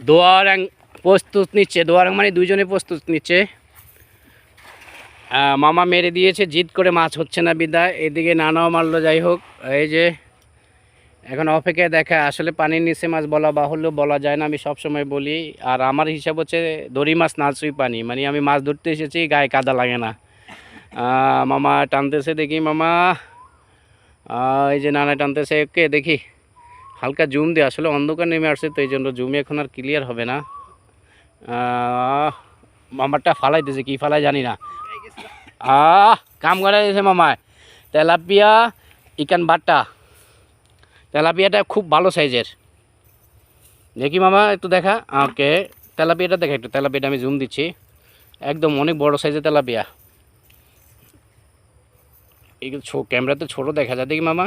দোয়ারাং প্রস্তুত নিচ্ছে, দোয়ারাং মানে দুইজনে প্রস্তুত নিচ্ছে। মামা মেরে দিয়েছে, জিদ করে মাছ হচ্ছে না বিদায়, এদিকে নানাও মারলো। যাই হোক, এই যে এখন অপেক্ষায় দেখা, আসলে পানির নিচে মাছ বলা বাহুল্য, বলা যায় না, আমি সব সময় বলি। আর আমার হিসাব হচ্ছে দড়ি মাছ না ছুঁই পানি, মানে আমি মাছ ধরতে এসেছি, গায়ে কাদা লাগে না। মামা টানতেছে, দেখি মামা, এই যে নানা টানতেছে, ওকে দেখি হালকা জুম দিয়ে, আসলে অন্ধকার নেমে আসছে তো এই জন্য জুমে এখন আর ক্লিয়ার হবে না। মামারটা ফালাই দিয়েছে, কি ফালাই জানি না। কাম করে দিয়েছে মামায়। তেলাপিয়া ইকান বাটা, তেলাপিয়াটা খুব ভালো সাইজের। দেখি মামা একটু দেখা, ওকে তেলাপিয়াটা দেখা একটু, তেলাপিয়াটা আমি জুম দিচ্ছি, একদম অনেক বড় সাইজের তেলাপিয়া। এগুলো ক্যামেরাতে ছোট দেখা যায়, দেখি মামা।